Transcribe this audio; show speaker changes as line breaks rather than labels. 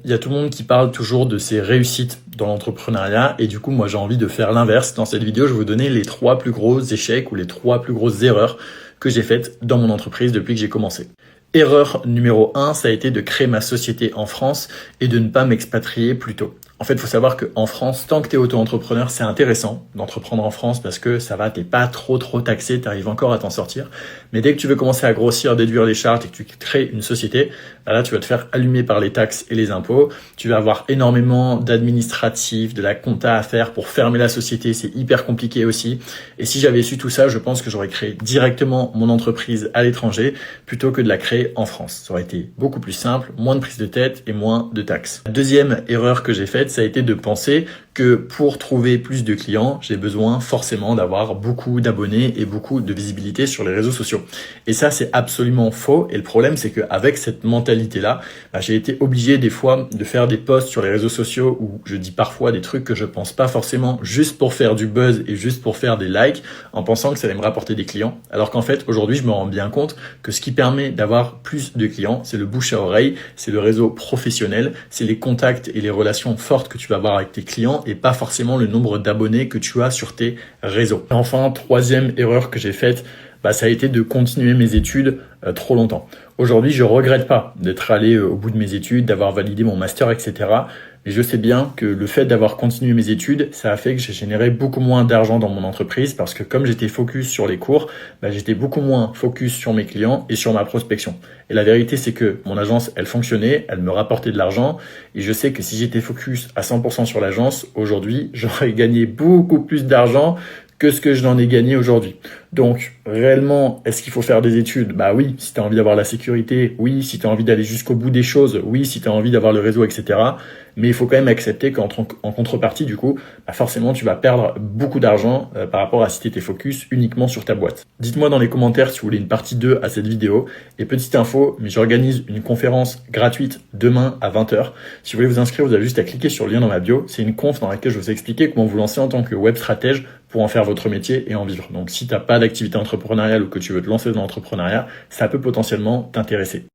Il y a tout le monde qui parle toujours de ses réussites dans l'entrepreneuriat et du coup, moi, j'ai envie de faire l'inverse. Dans cette vidéo, je vais vous donner les 3 plus gros échecs ou les 3 plus grosses erreurs que j'ai faites dans mon entreprise depuis que j'ai commencé. Erreur numéro 1, ça a été de créer ma société en France et de ne pas m'expatrier plus tôt. En fait, il faut savoir qu'en France, tant que tu es auto-entrepreneur, c'est intéressant d'entreprendre en France parce que ça va, t'es pas trop taxé, tu arrives encore à t'en sortir. Mais dès que tu veux commencer à grossir, déduire les charges et que tu crées une société, là, tu vas te faire allumer par les taxes et les impôts. Tu vas avoir énormément d'administratifs, de la compta à faire pour fermer la société. C'est hyper compliqué aussi. Et si j'avais su tout ça, je pense que j'aurais créé directement mon entreprise à l'étranger plutôt que de la créer en France. Ça aurait été beaucoup plus simple, moins de prise de tête et moins de taxes. La deuxième erreur que j'ai faite, ça a été de penser que pour trouver plus de clients, j'ai besoin forcément d'avoir beaucoup d'abonnés et beaucoup de visibilité sur les réseaux sociaux. Et ça, c'est absolument faux. Et le problème, c'est qu'avec cette mentalité-là, j'ai été obligé des fois de faire des posts sur les réseaux sociaux où je dis parfois des trucs que je pense pas forcément juste pour faire du buzz et juste pour faire des likes en pensant que ça allait me rapporter des clients. Alors qu'en fait, aujourd'hui, je me rends bien compte que ce qui permet d'avoir plus de clients, c'est le bouche à oreille, c'est le réseau professionnel, c'est les contacts et les relations fortes que tu vas avoir avec tes clients et pas forcément le nombre d'abonnés que tu as sur tes réseaux. Enfin, troisième erreur que j'ai faite, ça a été de continuer mes études trop longtemps. Aujourd'hui, je regrette pas d'être allé au bout de mes études, d'avoir validé mon master, etc. Mais je sais bien que le fait d'avoir continué mes études, ça a fait que j'ai généré beaucoup moins d'argent dans mon entreprise parce que comme j'étais focus sur les cours, j'étais beaucoup moins focus sur mes clients et sur ma prospection. Et la vérité, c'est que mon agence, elle fonctionnait, elle me rapportait de l'argent et je sais que si j'étais focus à 100% sur l'agence, aujourd'hui, j'aurais gagné beaucoup plus d'argent que ce que je n'en ai gagné aujourd'hui. Donc, réellement, est-ce qu'il faut faire des études? Oui, si tu as envie d'avoir la sécurité, oui, si tu as envie d'aller jusqu'au bout des choses, oui, si tu as envie d'avoir le réseau, etc. Mais il faut quand même accepter qu'en contrepartie, du coup, forcément, tu vas perdre beaucoup d'argent par rapport à si tu étais focus uniquement sur ta boîte. Dites-moi dans les commentaires si vous voulez une partie 2 à cette vidéo. Et petite info, mais j'organise une conférence gratuite demain à 20h. Si vous voulez vous inscrire, vous avez juste à cliquer sur le lien dans ma bio. C'est une conf dans laquelle je vous ai expliqué comment vous lancer en tant que web stratège pour en faire votre métier et en vivre. Donc, si tu n'as pas d'activité entrepreneuriale ou que tu veux te lancer dans l'entrepreneuriat, ça peut potentiellement t'intéresser.